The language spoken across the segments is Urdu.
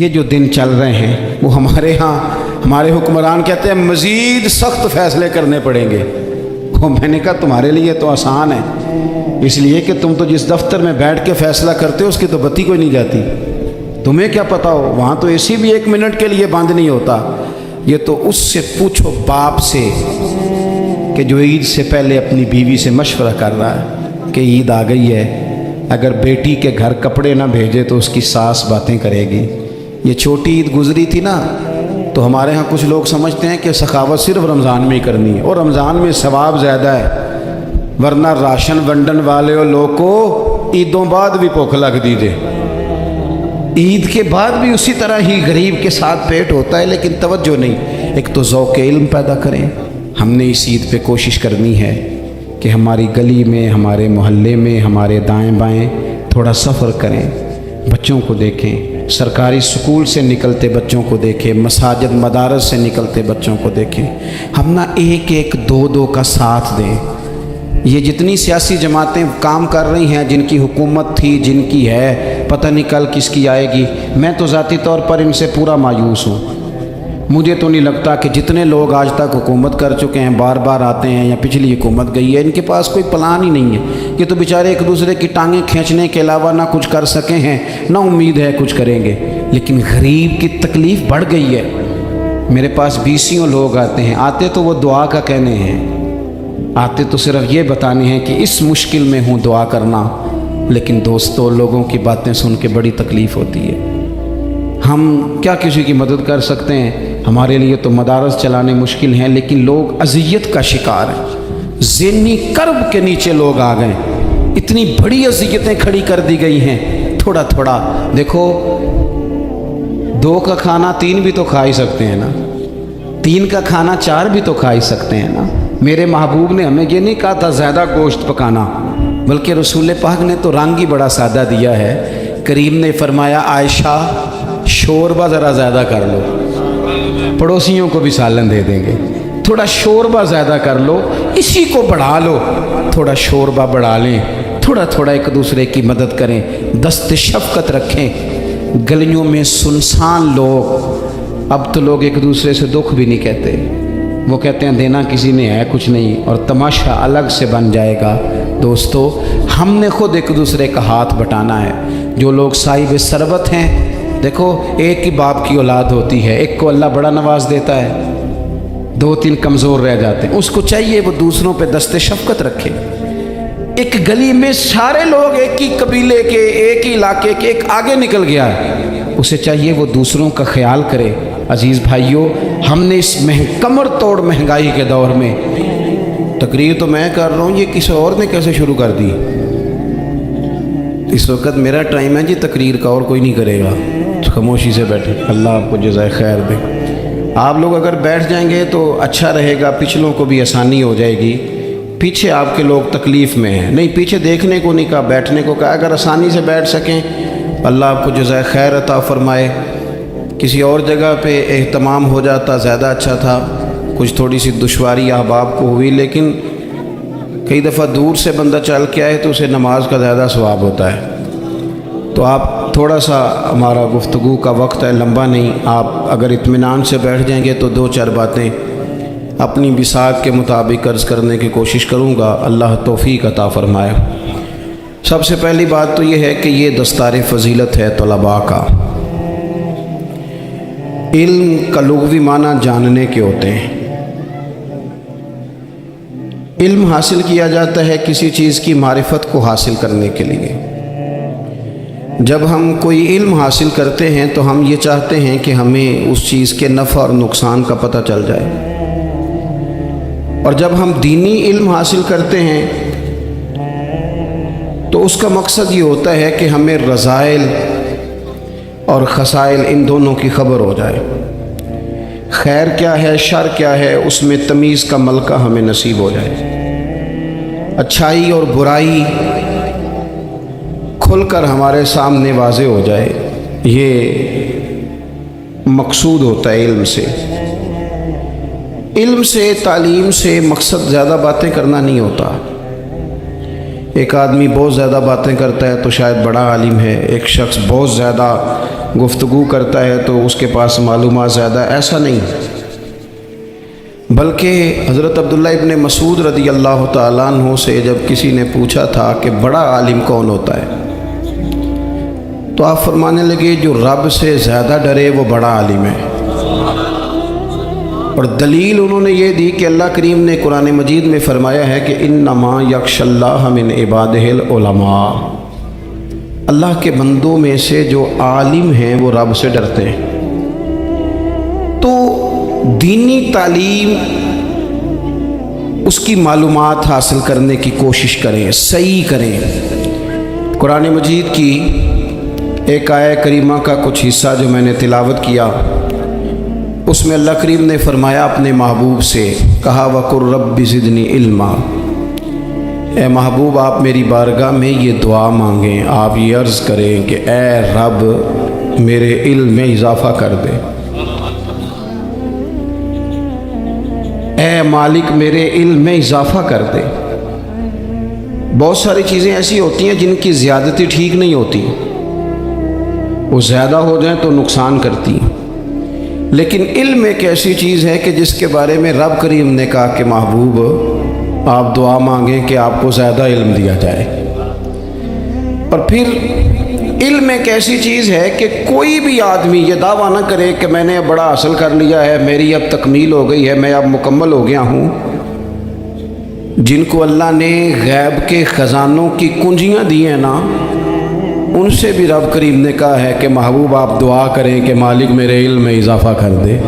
یہ جو دن چل رہے ہیں وہ ہمارے ہاں ہمارے حکمران کہتے ہیں مزید سخت فیصلے کرنے پڑیں گے۔ وہ میں نے کہا تمہارے لیے تو آسان ہے، اس لیے کہ تم تو جس دفتر میں بیٹھ کے فیصلہ کرتے ہو اس کی تو بتی کوئی نہیں جاتی، تمہیں کیا پتا ہو، وہاں تو اے سی بھی 1 منٹ کے لیے بند نہیں ہوتا۔ یہ تو اس سے پوچھو باپ سے کہ جو عید سے پہلے اپنی بیوی سے مشورہ کر رہا ہے کہ عید آ گئی ہے، اگر بیٹی کے گھر کپڑے نہ بھیجے تو اس کی ساس باتیں کرے گی۔ یہ چھوٹی عید گزری تھی نا، تو ہمارے ہاں کچھ لوگ سمجھتے ہیں کہ سخاوت صرف رمضان میں ہی کرنی ہے، اور رمضان میں ثواب زیادہ ہے، ورنہ راشن ونڈن والے لوگ کو عیدوں بعد بھی بھوک لگ دیجیے، عید کے بعد بھی اسی طرح ہی غریب کے ساتھ پیٹ ہوتا ہے، لیکن توجہ نہیں۔ ایک تو ذوق علم پیدا کریں، ہم نے اس عید پہ کوشش کرنی ہے کہ ہماری گلی میں، ہمارے محلے میں، ہمارے دائیں بائیں تھوڑا سفر کریں، بچوں کو دیکھیں، سرکاری سکول سے نکلتے بچوں کو دیکھیں، مساجد مدارس سے نکلتے بچوں کو دیکھیں، ہم نہ ایک ایک دو دو کا ساتھ دیں۔ یہ جتنی سیاسی جماعتیں کام کر رہی ہیں، جن کی حکومت تھی، جن کی ہے، پتہ نہیں کل کس کی آئے گی، میں تو ذاتی طور پر ان سے پورا مایوس ہوں۔ مجھے تو نہیں لگتا کہ جتنے لوگ آج تک حکومت کر چکے ہیں، بار بار آتے ہیں یا پچھلی حکومت گئی ہے، ان کے پاس کوئی پلان ہی نہیں ہے۔ یہ تو بیچارے ایک دوسرے کی ٹانگیں کھینچنے کے علاوہ نہ کچھ کر سکے ہیں، نہ امید ہے کچھ کریں گے۔ لیکن غریب کی تکلیف بڑھ گئی ہے۔ میرے پاس 20 لوگ آتے ہیں، آتے تو وہ دعا کا کہنے ہیں، آتے تو صرف یہ بتانے ہیں کہ اس مشکل میں ہوں دعا کرنا، لیکن دوستوں لوگوں کی باتیں سن کے بڑی تکلیف ہوتی ہے۔ ہم کیا کسی کی مدد کر سکتے ہیں؟ ہمارے لیے تو مدارس چلانے مشکل ہیں، لیکن لوگ اذیت کا شکار ہیں، ذہنی کرب کے نیچے لوگ آ گئے، اتنی بڑی اذیتیں کھڑی کر دی گئی ہیں۔ تھوڑا تھوڑا دیکھو، 2 کا کھانا 3 بھی تو کھا ہی سکتے ہیں نا، 3 کا کھانا 4 بھی تو کھا ہی سکتے ہیں نا۔ میرے محبوب نے ہمیں یہ نہیں کہا تھا زیادہ گوشت پکانا، بلکہ رسول پاک نے تو رنگ ہی بڑا سادہ دیا ہے۔ کریم نے فرمایا عائشہ شوربہ ذرا زیادہ کر لو، پڑوسیوں کو بھی سالن دے دیں گے، تھوڑا شوربہ زیادہ کر لو، اسی کو بڑھا لو، تھوڑا شوربہ بڑھا لیں، تھوڑا تھوڑا ایک دوسرے کی مدد کریں، دست شفقت رکھیں۔ گلیوں میں سنسان لوگ، اب تو لوگ ایک دوسرے سے دکھ بھی نہیں کہتے، وہ کہتے ہیں دینا کسی نے ہے کچھ نہیں، اور تماشا الگ سے بن جائے گا۔ دوستو ہم نے خود ایک دوسرے کا ہاتھ بٹانا ہے۔ جو لوگ صاحب ثروت ہیں، دیکھو ایک ہی باپ کی اولاد ہوتی ہے، ایک کو اللہ بڑا نواز دیتا ہے، 2-3 کمزور رہ جاتے ہیں، اس کو چاہیے وہ دوسروں پہ دست شفقت رکھے۔ ایک گلی میں سارے لوگ ایک ہی قبیلے کے، ایک ہی علاقے کے، ایک آگے نکل گیا ہے، اسے چاہیے وہ دوسروں کا خیال کرے۔ عزیز بھائیوں، ہم نے اس کمر توڑ مہنگائی کے دور میں، تقریر تو میں کر رہا ہوں، یہ کسی اور نے کیسے شروع کر دی؟ اس وقت میرا ٹائم ہے جی تقریر کا، اور کوئی نہیں کرے گا، خاموشی سے بیٹھے، اللہ آپ کو جزائے خیر دے۔ آپ لوگ اگر بیٹھ جائیں گے تو اچھا رہے گا، پچھلوں کو بھی آسانی ہو جائے گی۔ پیچھے آپ کے لوگ تکلیف میں ہیں، نہیں پیچھے دیکھنے کو نہیں کہا، بیٹھنے کو کہا، اگر آسانی سے بیٹھ سکیں اللہ آپ کو جزائے خیر عطا فرمائے۔ کسی اور جگہ پہ اہتمام ہو جاتا زیادہ اچھا تھا، کچھ تھوڑی سی دشواری احباب کو ہوئی، لیکن کئی دفعہ دور سے بندہ چل کے آئے تو اسے نماز کا زیادہ ثواب ہوتا ہے۔ تو آپ تھوڑا سا، ہمارا گفتگو کا وقت ہے، لمبا نہیں، آپ اگر اطمینان سے بیٹھ جائیں گے تو 2-4 باتیں اپنی بساط کے مطابق عرض کرنے کی کوشش کروں گا، اللہ توفیق عطا فرمائے۔ سب سے پہلی بات تو یہ ہے کہ یہ دستار فضیلت ہے طلباء کا۔ علم کا لغوی معنی جاننے کے ہوتے ہیں۔ علم حاصل کیا جاتا ہے کسی چیز کی معرفت کو حاصل کرنے کے لیے۔ جب ہم کوئی علم حاصل کرتے ہیں تو ہم یہ چاہتے ہیں کہ ہمیں اس چیز کے نفع اور نقصان کا پتہ چل جائے، اور جب ہم دینی علم حاصل کرتے ہیں تو اس کا مقصد یہ ہوتا ہے کہ ہمیں رذائل اور خسائل ان دونوں کی خبر ہو جائے، خیر کیا ہے شر کیا ہے اس میں تمیز کا ملکہ ہمیں نصیب ہو جائے، اچھائی اور برائی کھل کر ہمارے سامنے واضح ہو جائے۔ یہ مقصود ہوتا ہے علم سے۔ علم سے، تعلیم سے مقصد زیادہ باتیں کرنا نہیں ہوتا۔ ایک آدمی بہت زیادہ باتیں کرتا ہے تو شاید بڑا عالم ہے، ایک شخص بہت زیادہ گفتگو کرتا ہے تو اس کے پاس معلومات زیادہ، ایسا نہیں، بلکہ حضرت عبداللہ ابن مسعود رضی اللہ تعالیٰ عنہ سے جب کسی نے پوچھا تھا کہ بڑا عالم کون ہوتا ہے، تو آپ فرمانے لگے جو رب سے زیادہ ڈرے وہ بڑا عالم ہے۔ اور دلیل انہوں نے یہ دی کہ اللہ کریم نے قرآن مجید میں فرمایا ہے کہ انما یخشی اللہ من عبادہ العلماء، اللہ کے بندوں میں سے جو عالم ہیں وہ رب سے ڈرتے ہیں۔ تو دینی تعلیم، اس کی معلومات حاصل کرنے کی کوشش کریں، صحیح کریں۔ قرآن مجید کی ایک آیہ کریمہ کا کچھ حصہ جو میں نے تلاوت کیا، اس میں اللہ کریم نے فرمایا اپنے محبوب سے، کہا وَقُلْ رَبِّ زِدْنِي عِلْمًا، اے محبوب آپ میری بارگاہ میں یہ دعا مانگیں، آپ یہ عرض کریں کہ اے رب میرے علم میں اضافہ کر دے، اے مالک میرے علم میں اضافہ کر دے۔ بہت ساری چیزیں ایسی ہوتی ہیں جن کی زیادتی ٹھیک نہیں ہوتی، وہ زیادہ ہو جائیں تو نقصان کرتی ہیں، لیکن علم ایک ایسی چیز ہے کہ جس کے بارے میں رب کریم نے کہا کہ محبوب آپ دعا مانگیں کہ آپ کو زیادہ علم دیا جائے۔ اور پھر علم ایک ایسی چیز ہے کہ کوئی بھی آدمی یہ دعویٰ نہ کرے کہ میں نے اب بڑا حاصل کر لیا ہے، میری اب تکمیل ہو گئی ہے، میں اب مکمل ہو گیا ہوں۔ جن کو اللہ نے غیب کے خزانوں کی کنجیاں دی ہیں نا، ان سے بھی رب کریم نے کہا ہے کہ محبوب آپ دعا کریں کہ مالک میرے علم میں اضافہ کر دے۔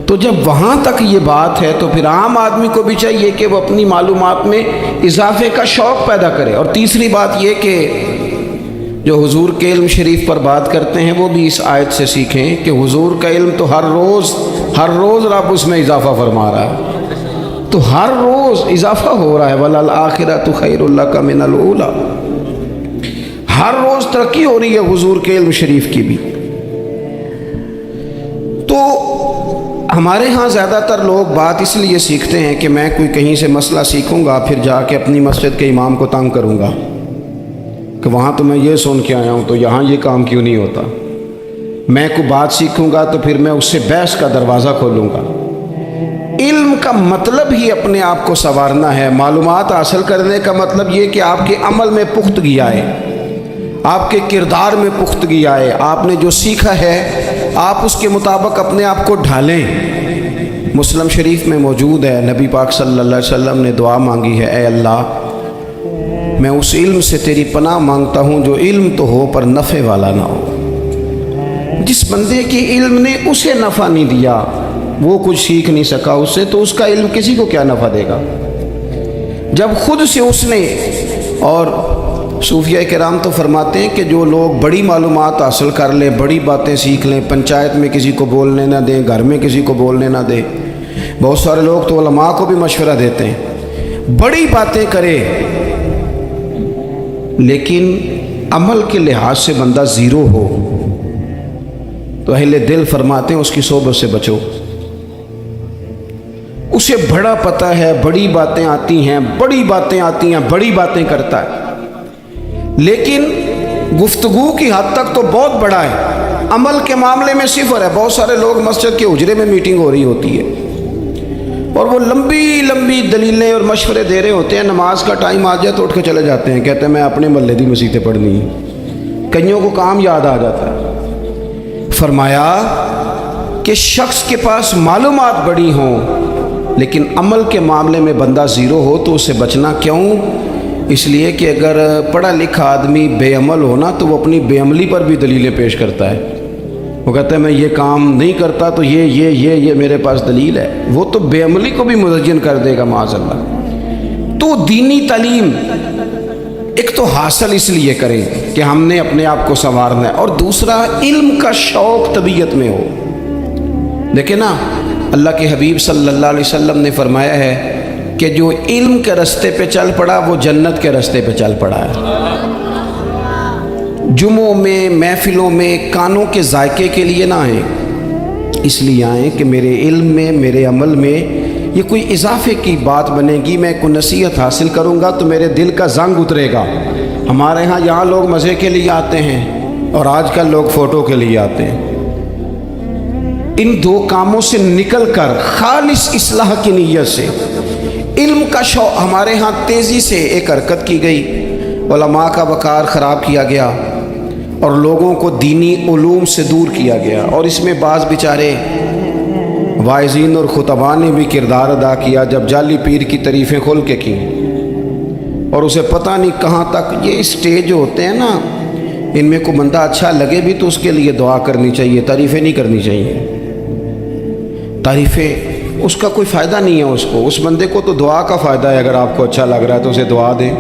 تو جب وہاں تک یہ بات ہے تو پھر عام آدمی کو بھی چاہیے کہ وہ اپنی معلومات میں اضافے کا شوق پیدا کرے۔ اور تیسری بات یہ کہ جو حضور کے علم شریف پر بات کرتے ہیں وہ بھی اس آیت سے سیکھیں کہ حضور کا علم تو ہر روز رب اس میں اضافہ فرما رہا ہے، تو ہر روز اضافہ ہو رہا ہے۔ وَلَلْآخِرَةُ خَيْرٌ لَكَ مِنَ الْأُولَىٰ، ہر روز ترقی ہو رہی ہے حضور کے علم شریف کی بھی۔ تو ہمارے ہاں زیادہ تر لوگ بات اس لیے سیکھتے ہیں کہ میں کوئی کہیں سے مسئلہ سیکھوں گا پھر جا کے اپنی مسجد کے امام کو تنگ کروں گا کہ وہاں تو میں یہ سن کے آیا ہوں تو یہاں یہ کام کیوں نہیں ہوتا۔ میں کوئی بات سیکھوں گا تو پھر میں اس سے بحث کا دروازہ کھولوں گا۔ علم کا مطلب ہی اپنے آپ کو سنوارنا ہے۔ معلومات حاصل کرنے کا مطلب یہ کہ آپ کے عمل میں پختگی آئے، آپ کے کردار میں پختگی آئے، آپ نے جو سیکھا ہے آپ اس کے مطابق اپنے آپ کو ڈھالیں۔ مسلم شریف میں موجود ہے، نبی پاک صلی اللہ علیہ وسلم نے دعا مانگی ہے، اے اللہ میں اس علم سے تیری پناہ مانگتا ہوں جو علم تو ہو پر نفع والا نہ ہو۔ جس بندے کی علم نے اسے نفع نہیں دیا، وہ کچھ سیکھ نہیں سکا اس سے، تو اس کا علم کسی کو کیا نفع دے گا۔ جب خود سے اس نے، اور صوفیہ کرام تو فرماتے ہیں کہ جو لوگ بڑی معلومات حاصل کر لیں، بڑی باتیں سیکھ لیں، پنچایت میں کسی کو بولنے نہ دیں، گھر میں کسی کو بولنے نہ دیں، بہت سارے لوگ تو علماء کو بھی مشورہ دیتے ہیں، بڑی باتیں کرے لیکن عمل کے لحاظ سے بندہ زیرو ہو تو اہل دل فرماتے ہیں اس کی صحبت سے بچو۔ اسے بڑا پتہ ہے، بڑی باتیں آتی ہیں، بڑی باتیں کرتا ہے، لیکن گفتگو کی حد تک تو بہت بڑا ہے، عمل کے معاملے میں صفر ہے۔ بہت سارے لوگ مسجد کے حجرے میں میٹنگ ہو رہی ہوتی ہے اور وہ لمبی دلیلیں اور مشورے دے رہے ہوتے ہیں، نماز کا ٹائم آ جائے تو اٹھ کے چلے جاتے ہیں، کہتے ہیں میں اپنے محلے دی مسیتیں پڑھنی ہیں۔ کئیوں کو کام یاد آ جاتا ہے۔ فرمایا کہ شخص کے پاس معلومات بڑی ہوں لیکن عمل کے معاملے میں بندہ زیرو ہو تو اسے بچنا کیوں؟ اس لیے کہ اگر پڑھا لکھا آدمی بے عمل ہونا تو وہ اپنی بے عملی پر بھی دلیلیں پیش کرتا ہے۔ وہ کہتا ہے میں یہ کام نہیں کرتا تو یہ میرے پاس دلیل ہے، وہ تو بے عملی کو بھی مزین کر دے گا معاذ اللہ۔ تو دینی تعلیم ایک تو حاصل اس لیے کریں کہ ہم نے اپنے آپ کو سنوارنا ہے، اور دوسرا علم کا شوق طبیعت میں ہو۔ دیکھیں نا، اللہ کے حبیب صلی اللہ علیہ وسلم نے فرمایا ہے کہ جو علم کے راستے پہ چل پڑا وہ جنت کے راستے پہ چل پڑا ہے۔ جمعوں میں، محفلوں میں کانوں کے ذائقے کے لیے نہ آئیں، اس لیے آئیں کہ میرے علم میں، میرے عمل میں یہ کوئی اضافے کی بات بنے گی، میں کوئی نصیحت حاصل کروں گا تو میرے دل کا زنگ اترے گا۔ ہمارے ہاں یہاں لوگ مزے کے لیے آتے ہیں، اور آج کل لوگ فوٹو کے لیے آتے ہیں۔ ان دو کاموں سے نکل کر خالص اصلاح کی نیت سے علم کا شوق ہمارے ہاں تیزی سے ایک حرکت کی گئی، علماء کا وقار خراب کیا گیا اور لوگوں کو دینی علوم سے دور کیا گیا، اور اس میں بعض بیچارے واعظین اور خطباء نے بھی کردار ادا کیا جب جعلی پیر کی تعریفیں کھول کے کی، اور اسے پتہ نہیں کہاں تک یہ اسٹیج ہوتے ہیں نا، ان میں کوئی بندہ اچھا لگے بھی تو اس کے لیے دعا کرنی چاہیے، تعریفیں نہیں کرنی چاہیے۔ تعریفیں اس کا کوئی فائدہ نہیں ہے، اس بندے کو تو دعا کا فائدہ ہے، اگر آپ کو اچھا لگ رہا ہے تو اسے دعا دیں،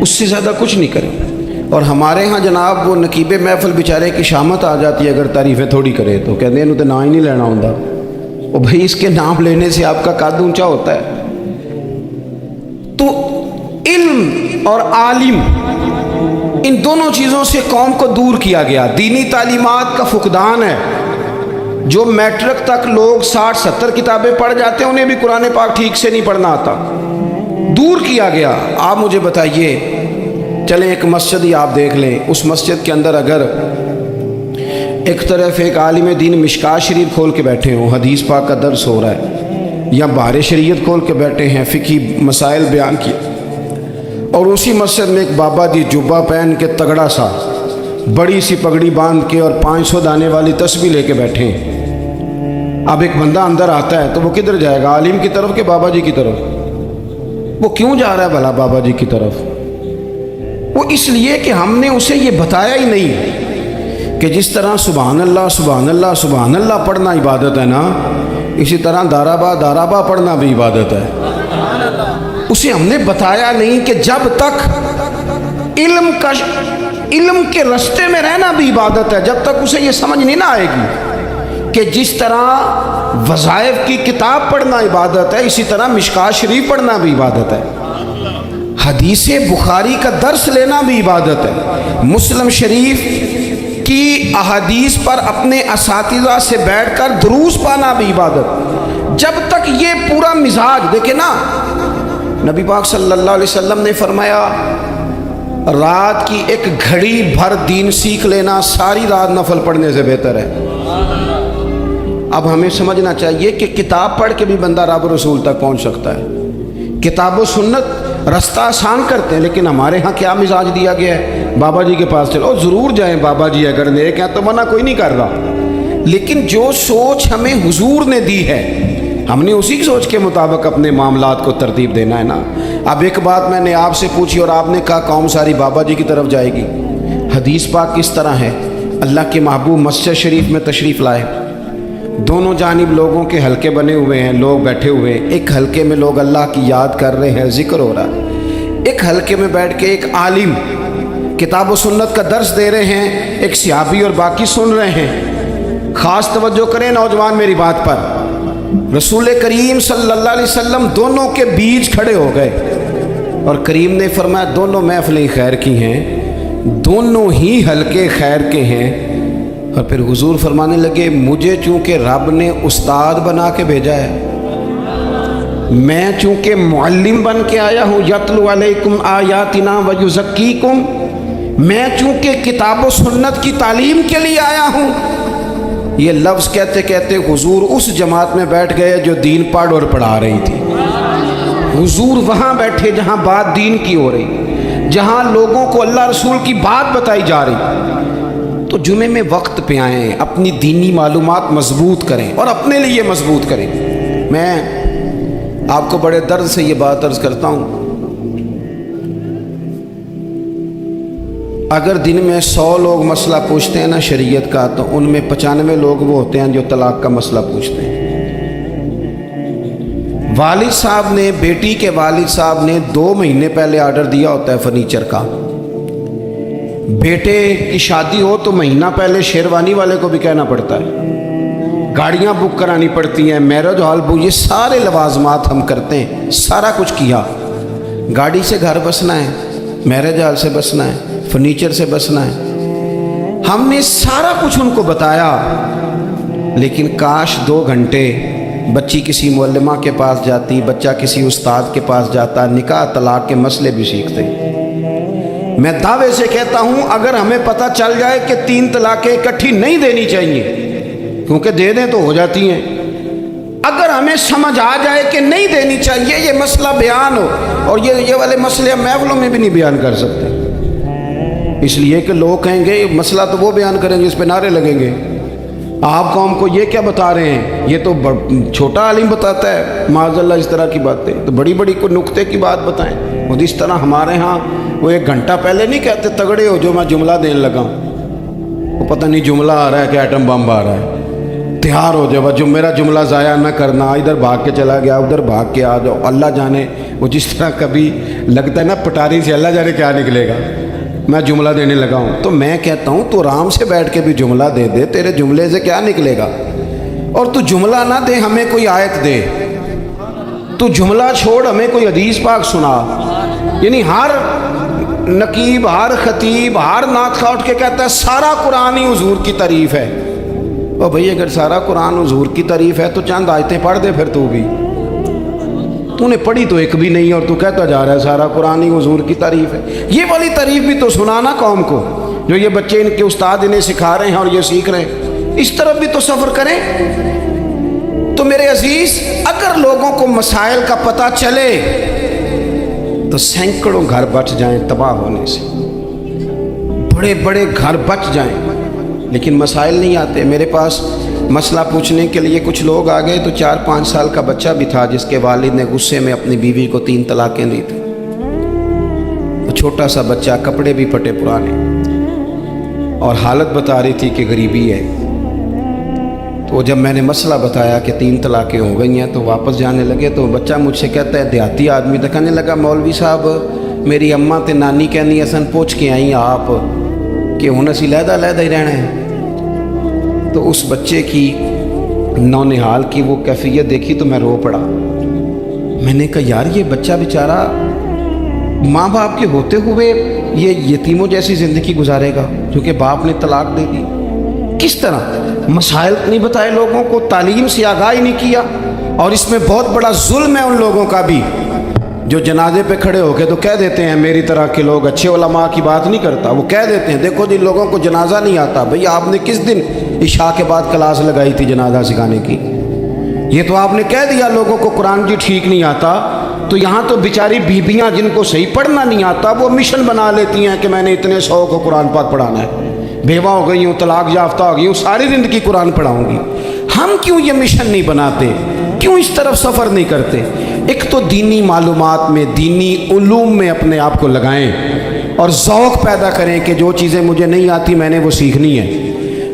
اس سے زیادہ کچھ نہیں کریں۔ اور ہمارے ہاں جناب وہ نقیب محفل بیچارے کی شامت آ جاتی ہے اگر تعریفیں تھوڑی کرے تو کہتے ہیں انہوں تو نام ہی نہیں لینا ہوتا، وہ بھائی اس کے نام لینے سے آپ کا قد اونچا ہوتا ہے۔ تو علم اور عالم ان دونوں چیزوں سے قوم کو دور کیا گیا، دینی تعلیمات کا فقدان ہے۔ جو میٹرک تک لوگ 60-70 کتابیں پڑھ جاتے ہیں انہیں بھی قرآن پاک ٹھیک سے نہیں پڑھنا آتا، دور کیا گیا۔ آپ مجھے بتائیے، چلیں ایک مسجد ہی آپ دیکھ لیں، اس مسجد کے اندر اگر ایک طرف ایک عالم دین مشکات شریف کھول کے بیٹھے ہوں، حدیث پاک کا درس ہو رہا ہے، یا بہار شریعت کھول کے بیٹھے ہیں، فقہی مسائل بیان کی، اور اسی مسجد میں ایک بابا جی جبہ پہن کے تگڑا سا بڑی سی پگڑی باندھ کے اور 500 دانے والی تسبیح لے کے بیٹھے ہیں، اب ایک بندہ اندر آتا ہے تو وہ کدھر جائے گا، عالم کی طرف کہ بابا جی کی طرف؟ وہ کیوں جا رہا ہے بھلا بابا جی کی طرف؟ وہ اس لیے کہ ہم نے اسے یہ بتایا ہی نہیں کہ جس طرح سبحان اللہ سبحان اللہ سبحان اللہ پڑھنا عبادت ہے نا، اسی طرح دارابا پڑھنا بھی عبادت ہے۔ اسے ہم نے بتایا نہیں کہ جب تک علم کے رستے میں رہنا بھی عبادت ہے، جب تک اسے یہ سمجھ نہیں نہ آئے گی کہ جس طرح وظائف کی کتاب پڑھنا عبادت ہے اسی طرح مشکات شریف پڑھنا بھی عبادت ہے، حدیث بخاری کا درس لینا بھی عبادت ہے، مسلم شریف کی احادیث پر اپنے اساتذہ سے بیٹھ کر دروس پانا بھی عبادت۔ جب تک یہ پورا مزاج دیکھیں نا، نبی پاک صلی اللہ علیہ وسلم نے فرمایا رات کی ایک گھڑی بھر دین سیکھ لینا ساری رات نفل پڑھنے سے بہتر ہے۔ اب ہمیں سمجھنا چاہیے کہ کتاب پڑھ کے بھی بندہ رب رسول تک پہنچ سکتا ہے، کتاب و سنت رستہ آسان کرتے ہیں، لیکن ہمارے ہاں کیا مزاج دیا گیا ہے، بابا جی کے پاس چلو، ضرور جائیں بابا جی اگر نیک ہیں تو منع کوئی نہیں کر رہا، لیکن جو سوچ ہمیں حضور نے دی ہے ہم نے اسی سوچ کے مطابق اپنے معاملات کو ترتیب دینا ہے نا۔ اب ایک بات میں نے آپ سے پوچھی اور آپ نے کہا قوم ساری بابا جی کی طرف جائے گی، حدیث پاک کس طرح ہے؟ اللہ کے محبوب مسجد شریف میں تشریف لائے، دونوں جانب لوگوں کے حلقے بنے ہوئے ہیں، لوگ بیٹھے ہوئے ہیں، ایک حلقے میں لوگ اللہ کی یاد کر رہے ہیں، ذکر ہو رہا ہے، ایک حلقے میں بیٹھ کے ایک عالم کتاب و سنت کا درس دے رہے ہیں، ایک صحابی اور باقی سن رہے ہیں۔ خاص توجہ کریں نوجوان میری بات پر، رسول کریم صلی اللہ علیہ وسلم دونوں کے بیچ کھڑے ہو گئے اور کریم نے فرمایا دونوں محفلیں خیر کی ہیں، دونوں ہی حلقے خیر کے ہیں۔ اور پھر حضور فرمانے لگے مجھے چونکہ رب نے استاد بنا کے بھیجا ہے، میں چونکہ معلم بن کے آیا ہوں، یتلو علیکم آیاتنا ویزکیکم، میں چونکہ کتاب و سنت کی تعلیم کے لیے آیا ہوں۔ یہ لفظ کہتے کہتے حضور اس جماعت میں بیٹھ گئے جو دین پڑھ اور پڑھا رہی تھی، حضور وہاں بیٹھے جہاں بات دین کی ہو رہی، جہاں لوگوں کو اللہ رسول کی بات بتائی جا رہی۔ تو جمعے میں وقت پہ آئیں، اپنی دینی معلومات مضبوط کریں اور اپنے لیے مضبوط کریں۔ میں آپ کو بڑے درد سے یہ بات عرض کرتا ہوں، اگر دن میں 100 لوگ مسئلہ پوچھتے ہیں نا شریعت کا، تو ان میں 95 لوگ وہ ہوتے ہیں جو طلاق کا مسئلہ پوچھتے ہیں۔ والد صاحب نے، بیٹی کے والد صاحب نے 2 مہینے پہلے آرڈر دیا ہوتا ہے فرنیچر کا، بیٹے کی شادی ہو تو مہینہ پہلے شیروانی والے کو بھی کہنا پڑتا ہے، گاڑیاں بک کرانی پڑتی ہیں، میرج ہال بک، یہ سارے لوازمات ہم کرتے ہیں، سارا کچھ کیا، گاڑی سے گھر بسنا ہے، میرج ہال سے بسنا ہے، فرنیچر سے بسنا ہے، ہم نے سارا کچھ ان کو بتایا، لیکن کاش 2 گھنٹے بچی کسی معلمہ کے پاس جاتی، بچہ کسی استاد کے پاس جاتا، نکاح طلاق کے مسئلے بھی سیکھتے۔ میں دعوے سے کہتا ہوں اگر ہمیں پتہ چل جائے کہ 3 طلاقیں اکٹھی نہیں دینی چاہیے، کیونکہ دے دیں تو ہو جاتی ہیں، اگر ہمیں سمجھ آ جائے کہ نہیں دینی چاہیے، یہ مسئلہ بیان ہو، اور یہ والے مسئلے ہم محفلوں میں بھی نہیں بیان کر سکتے، اس لیے کہ لوگ کہیں گے مسئلہ تو وہ بیان کریں گے، اس پہ نعرے لگیں گے، آپ قوم کو یہ کیا بتا رہے ہیں، یہ تو چھوٹا عالم بتاتا ہے معاذ اللہ اس طرح کی باتیں، تو بڑی بڑی کوئی نقطے کی بات بتائیں۔ اور اس طرح ہمارے ہاں وہ 1 گھنٹہ پہلے نہیں کہتے تگڑے ہو جو میں جملہ دینے لگا ہوں، وہ پتہ نہیں جملہ آ رہا ہے کہ ایٹم بم آ رہا ہے، تیار ہو جاؤ، جو میرا جملہ ضائع نہ کرنا، ادھر بھاگ کے چلا گیا ادھر بھاگ کے آ جاؤ، اللہ جانے وہ جس طرح کبھی لگتا ہے نا پٹاری سے اللہ جانے کیا نکلے گا، میں جملہ دینے لگا ہوں، تو میں کہتا ہوں تو آرام سے بیٹھ کے بھی جملہ دے دے، تیرے جملے سے کیا نکلے گا، اور تو جملہ نہ دے ہمیں کوئی آیت دے، تو جملہ چھوڑ ہمیں کوئی حدیث پاک سنا، یعنی ہر نقیب، ہر خطیب، ہر نعت خواہ اٹھ کے کہتا ہے سارا قرآن ہی حضور کی تعریف ہے، اور بھئی اگر سارا قرآن حضور کی تعریف ہے تو چند آیتیں پڑھ دے پھر تو بھی، تو نے پڑھی تو ایک بھی نہیں اور تو کہتا جا رہا ہے سارا قرآن ہی حضور کی تعریف ہے، یہ والی تعریف بھی تو سنانا قوم کو، جو یہ بچے ان کے استاد انہیں سکھا رہے ہیں اور یہ سیکھ رہے ہیں، اس طرف بھی تو سفر کریں۔ تو میرے عزیز اگر لوگوں کو مسائل کا پتہ چلے تو سینکڑوں گھر بچ جائیں تباہ ہونے سے، بڑے بڑے گھر بچ جائیں، لیکن مسائل نہیں آتے۔ میرے پاس مسئلہ پوچھنے کے لیے کچھ لوگ آ گئے تو 4-5 سال کا بچہ بھی تھا جس کے والد نے غصے میں اپنی بیوی کو 3 طلاقیں دی تھی، وہ چھوٹا سا بچہ، کپڑے بھی پھٹے پرانے، اور حالت بتا رہی تھی کہ غریبی ہے۔ تو جب میں نے مسئلہ بتایا کہ 3 طلاقیں ہو گئی ہیں تو واپس جانے لگے، تو بچہ مجھ سے کہتا ہے دیہاتی آدمی تو کہنے لگا مولوی صاحب میری اماں تے نانی کہنی اسن پوچھ کے آئی آپ کہ ہن اسی لہدا لہدا ہی رہنا ہے۔ تو اس بچے کی نونہال کی وہ کیفیت دیکھی تو میں رو پڑا، میں نے کہا یار یہ بچہ بیچارہ ماں باپ کے ہوتے ہوئے یہ یتیموں جیسی زندگی گزارے گا کیونکہ باپ نے طلاق دے دی، کس طرح؟ مسائل نہیں بتائے لوگوں کو، تعلیم سے آگاہی نہیں کیا، اور اس میں بہت بڑا ظلم ہے ان لوگوں کا بھی جو جنازے پہ کھڑے ہو کے تو کہہ دیتے ہیں میری طرح کے لوگ، اچھے علماء کی بات نہیں کرتا، وہ کہہ دیتے ہیں دیکھو جن لوگوں کو جنازہ نہیں آتا، بھئی آپ نے کس دن عشاء کے بعد کلاس لگائی تھی جنازہ سکھانے کی، یہ تو آپ نے کہہ دیا لوگوں کو قرآن جی ٹھیک نہیں آتا، تو یہاں تو بیچاری بیبیاں جن کو صحیح پڑھنا نہیں آتا وہ مشن بنا لیتی ہیں کہ میں نے اتنے 100 کو قرآن پاک پڑھانا ہے، بیوہ ہو گئی ہوں، طلاق یافتہ ہو گئی ہوں، ساری زندگی قرآن پڑھاؤں گی۔ ہم کیوں یہ مشن نہیں بناتے، کیوں اس طرف سفر نہیں کرتے؟ ایک تو دینی معلومات میں، دینی علوم میں اپنے آپ کو لگائیں اور ذوق پیدا کریں کہ جو چیزیں مجھے نہیں آتی میں نے وہ سیکھنی ہے،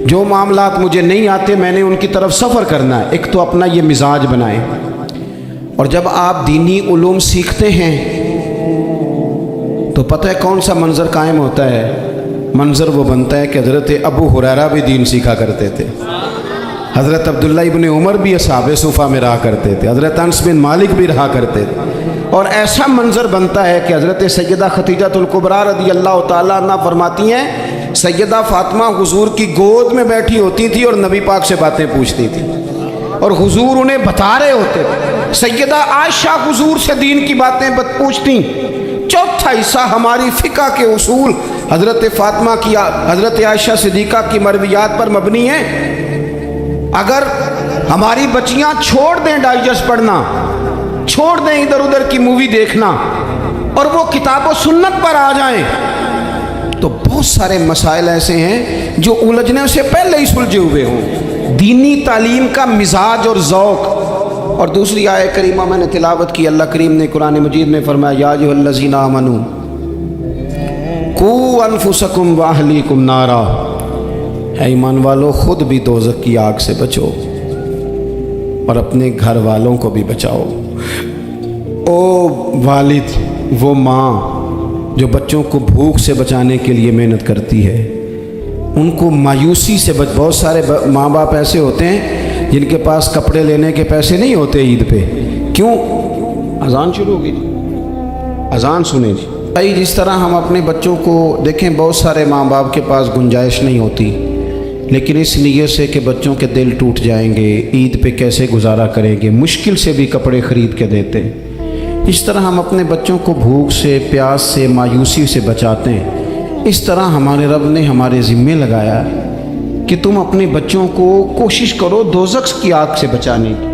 جو معاملات مجھے نہیں آتے میں نے ان کی طرف سفر کرنا ہے۔ ایک تو اپنا یہ مزاج بنائیں، اور جب آپ دینی علوم سیکھتے ہیں تو پتہ ہے کون سا منظر قائم ہوتا ہے؟ منظر وہ بنتا ہے کہ حضرت ابو ہریرہ بھی دین سیکھا کرتے تھے، حضرت عبداللہ ابن عمر بھی اصحاب صفہ میں رہا کرتے تھے، حضرت انس بن مالک بھی رہا کرتے تھے، اور ایسا منظر بنتا ہے کہ حضرت سیدہ خدیجہ الکبریٰ رضی اللہ تعالیٰ عنہ فرماتی ہیں سیدہ فاطمہ حضور کی گود میں بیٹھی ہوتی تھی اور نبی پاک سے باتیں پوچھتی تھی اور حضور انہیں بتا رہے ہوتے تھے، سیدہ عائشہ حضور سے دین کی باتیں پوچھتی۔ چوتھا حصہ ہماری فقہ کے اصول حضرت فاطمہ کی، حضرت عائشہ صدیقہ کی مرویات پر مبنی ہیں۔ اگر ہماری بچیاں چھوڑ دیں ڈائجسٹ پڑھنا، چھوڑ دیں ادھر ادھر کی مووی دیکھنا اور وہ کتاب و سنت پر آ جائیں تو بہت سارے مسائل ایسے ہیں جو الجھنے سے پہلے ہی سلجھے ہوئے ہوں۔ دینی تعلیم کا مزاج اور ذوق۔ اور دوسری آیہ کریمہ میں نے تلاوت کی، اللہ کریم نے قرآن مجید میں فرمایا یا ایھا الذین آمنوا قوا انفسکم واہلیکم نارا، اے ایمان والو خود بھی دوزخ کی آگ سے بچو اور اپنے گھر والوں کو بھی بچاؤ۔ او والد، وہ ماں جو بچوں کو بھوک سے بچانے کے لیے محنت کرتی ہے، ان کو مایوسی سے بہت سارے ماں باپ ایسے ہوتے ہیں جن کے پاس کپڑے لینے کے پیسے نہیں ہوتے عید پہ، کیوں؟ اذان شروع ہوگی، اذان سنیں جی۔ بھائی جس طرح ہم اپنے بچوں کو دیکھیں، بہت سارے ماں باپ کے پاس گنجائش نہیں ہوتی، لیکن اس نیت سے کہ بچوں کے دل ٹوٹ جائیں گے، عید پہ کیسے گزارا کریں گے، مشکل سے بھی کپڑے خرید کے دیتے ہیں۔ اس طرح ہم اپنے بچوں کو بھوک سے، پیاس سے، مایوسی سے بچاتے ہیں۔ اس طرح ہمارے رب نے ہمارے ذمے لگایا کہ تم اپنے بچوں کو کوشش کرو دوزخ کی آگ سے بچانے کی۔